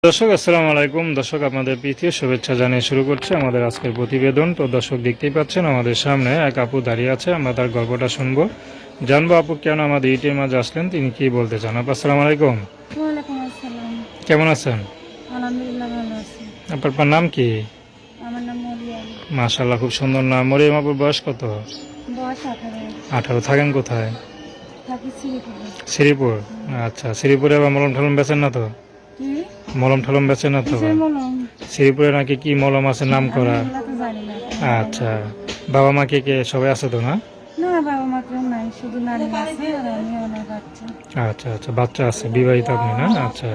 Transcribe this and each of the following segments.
দর্শক আসসালামু আলাইকুম। দর্শক আপনাদের প্রীতি শুভেচ্ছা জানিয়ে শুরু করছে আমাদের আজকের প্রতিবেদন। তো দর্শক দেখতেই পাচ্ছেন আমাদের সামনে এক আপু দাঁড়িয়ে আছে, আমরা তার গল্পটা শুনবো, জানবো আপু কেন আমাদের ইউটিউবের মাঝে আসলেন, তিনি কি বলতে চান। আপু আসসালামু আলাইকুম, ওয়ালাইকুম আসসালাম। কেমন আছেন? আলহামদুলিল্লাহ ভালো আছি। আপনার নাম কি? আমার নাম মরিয়াম। মাশাআল্লাহ, খুব সুন্দর নাম। মরিয়ম আপুর বয়স কত? বয়স 18। 18। থাকেন কোথায়? থাকি শ্রীপুরে। শ্রীপুর। আচ্ছা, শ্রীপুরে আবার মলম ঠলম বেচেন না তো? কি? মলম ঠলম বেচেন না তো? কিসের মলম? শ্রীপুরে নাকি কি মলম আছে নাম আমি করা? এগুলা তো জানি না। আচ্ছা, বাবা মা কে সবাই আছে তো না? না, বাবা মা কেউ নাই, শুধু নানি আছে আর আমি আমার বাচ্চা। আচ্ছা আচ্ছা, বাচ্চা আছে, বিবাহিত আপনি না? আচ্ছা,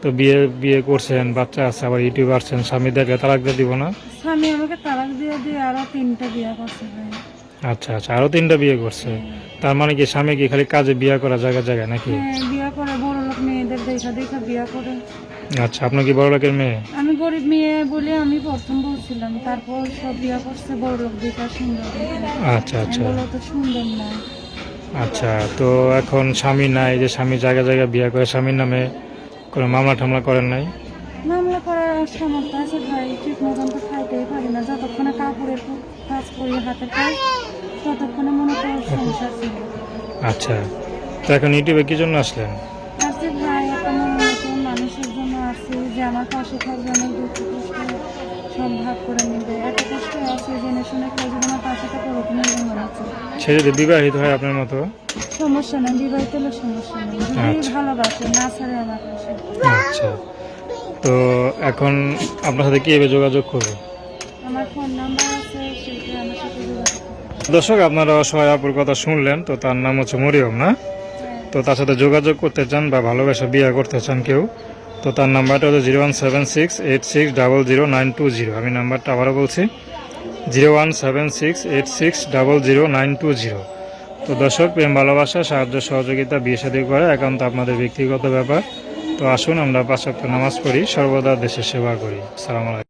তো বিয়ে বিয়ে করছেন, বাচ্চা আছে, আবার ইউটিউব আসছেন, স্বামী দেখে তালাক দিয়ে দিব না? স্বামী আমাকে তালাক দিয়ে দিয়ে আরো 3টা বিয়ে করছে ভাই। আচ্ছা আচ্ছা, আরও 3টা বিয়ে করছে। তার মানে কি স্বামী কি খালি কাজে বিয়ে করা জায়গা জায়গা নাকি? হ্যাঁ, বিয়ে করে বড় লোক মেয়েদের দেখা দেখা বিয়ে করে। আচ্ছা, আপনার কি বড় লোকের মেয়ে? আমি গরিব মেয়ে বলে আমি প্রথম বলছিলাম, তারপর সব বিয়ে করছে বড় লোক দেখা, সুন্দর দেখা। আচ্ছা আমি আচ্ছা বলো তো সুন্দর না। আচ্ছা, তো এখন স্বামী নাই, যে স্বামী জায়গা জায়গা বিয়ে করে, স্বামীর নামে কোনো মামলা টামলা করেন নাই? মামলা করার সামর্থ্য আছে ভাই, ঠিক মতন তো খাইতেই পারি না। যতক্ষণে কাপড়ের কাজ করি, হাতের কাজ, ততক্ষণে মনে করার সংসার ছিল। আচ্ছা, তো এখন ইউটিউবে কি জন্য আসলেন? আসছে ভাই, একটা নতুন মানুষের জন্য আসছে যে আমার পাশে থাকবে, অনেক দুঃখ কষ্ট সব ভাগ করে নেবে। এত কষ্ট আছে জেনে শুনে কেউ যদি আমার পাশে থাকে, ওরকম মনে হচ্ছে। সে যদি বিবাহিত হয় আপনার মতো? সমস্যা নেই, বিবাহিত হলে সমস্যা নেই, যদি আচ্ছা ভালোবাসে, না ছাড়ে আমার পাশে। আচ্ছা, তো এখন আপনার সাথে কীভাবে যোগাযোগ করবে? আমার ফোন নাম্বার আছে, সেটা আমার সাথে যোগাযোগ করতে দর্শক, আপনারা অসহায় আপুর কথা শুনলেন, তো তার নাম হচ্ছে মরিয়ম না? পারেন। তো তার সাথে যোগাযোগ করতে চান বা ভালোবাসা বিয়ে করতে চান কেউ, তো তার নাম্বারটা হচ্ছে 01768600920। আমি নাম্বারটা আবারও বলছি, 01768600920। তো দর্শক, প্রেম ভালোবাসা সাহায্য সহযোগিতা বিয়ে শাদী করে একান্ত আপনাদের ব্যক্তিগত ব্যাপার। তো আসুন আমরা 5 ওয়াক্ত নামাজ পড়ি, সর্বদা দেশের সেবা করি। আসসালামু আলাইকুম।